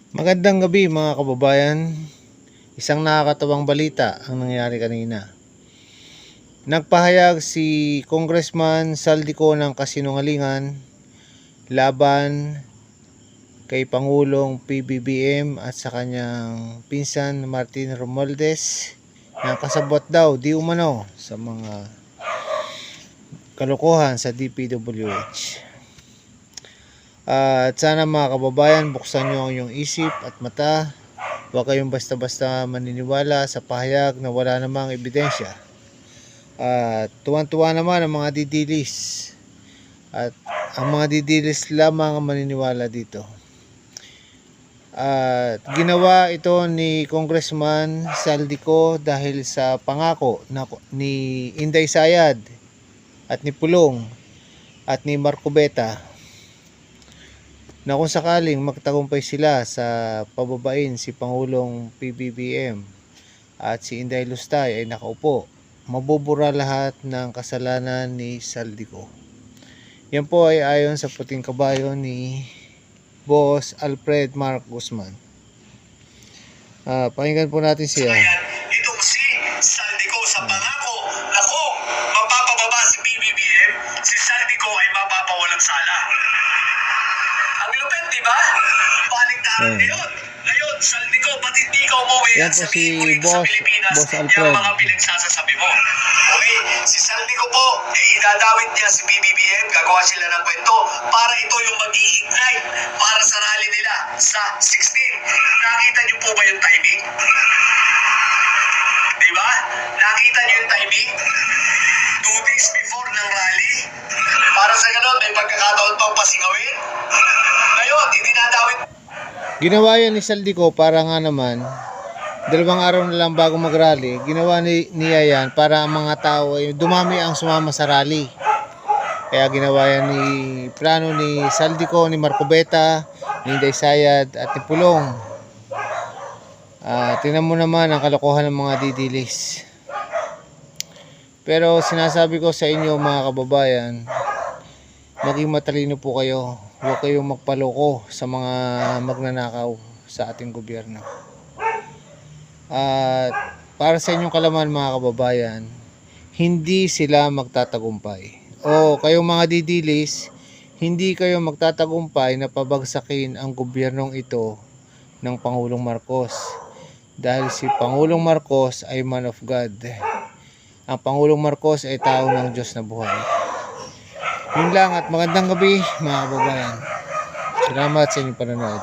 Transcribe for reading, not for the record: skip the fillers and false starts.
Magandang gabi mga kababayan. Isang nakakatawang balita ang nangyari kanina. Nagpahayag si Congressman Saldico ng kasinungalingan laban kay Pangulong PBBM at sa kanyang pinsan Martin Romualdez na kasabwat daw di umano sa mga kalokohan sa DPWH. At sana mga kababayan, buksan nyo ang inyong isip at mata. Huwag kayong basta-basta maniniwala sa pahayag na wala namang ebidensya. At tuwan-tuwa naman ang mga didilis. At ang mga didilis lamang ang maniniwala dito. At ginawa ito ni Congressman Saldico dahil sa pangako ni Inday Sayad at ni Pulong at ni Marco Beta na kung sakaling magtagumpay sila sa pababain si Pangulong PBBM at si Inday Lustay ay nakaupo, mabubura lahat ng kasalanan ni Saldico. Yan po ay ayon sa puting kabayo ni Boss Alfred Mark Guzman. Pakinggan po natin siya. Itong si Saldico sa pangako na kung mapapababa si PBBM, si Saldico ay mapapawalang sala. Ang lupit, di ba? Baliktaran ngayon. Ngayon, Saldico, ba't hindi ka umuwi at sabihin mo rito sa Pilipinas yung mga pinagsasasabi mo? Okay, si Saldico po, idadawit niya si PBBM, gagawa sila ng kwento para ito yung mag-i-ignite para sa rally nila sa 16. Nakita niyo po ba yung timing? Di ba? Nakita niyo yung timing? 2 days before ng rally? Para sa ganun, may pagkakataon pang pasingawin? Ngayon, idinadawit. Ginawa yan ni Saldico para nga naman 2 araw na lang bago mag-rally. Ginawa niya yan para ang mga tao ay dumami ang sumama sa rally. Kaya ginawa yan plano ni Saldico, ni Marco Beta, ni Inday Sayad at ni Pulong. Tingnan mo naman ang kalokohan ng mga didilis. Pero sinasabi ko sa inyo mga kababayan, maging matalino po kayo. Huwag kayong magpaloko sa mga magnanakaw sa ating gobyerno. At para sa inyong kalaman mga kababayan, hindi sila magtatagumpay. O kayong mga didilis, hindi kayo magtatagumpay na pabagsakin ang gobyernong ito ng Pangulong Marcos. Dahil si Pangulong Marcos ay man of God. Ang Pangulong Marcos ay tao ng Diyos na buhay. Yun lang at magandang gabi mga kababayan. Salamat sa inyong panonood.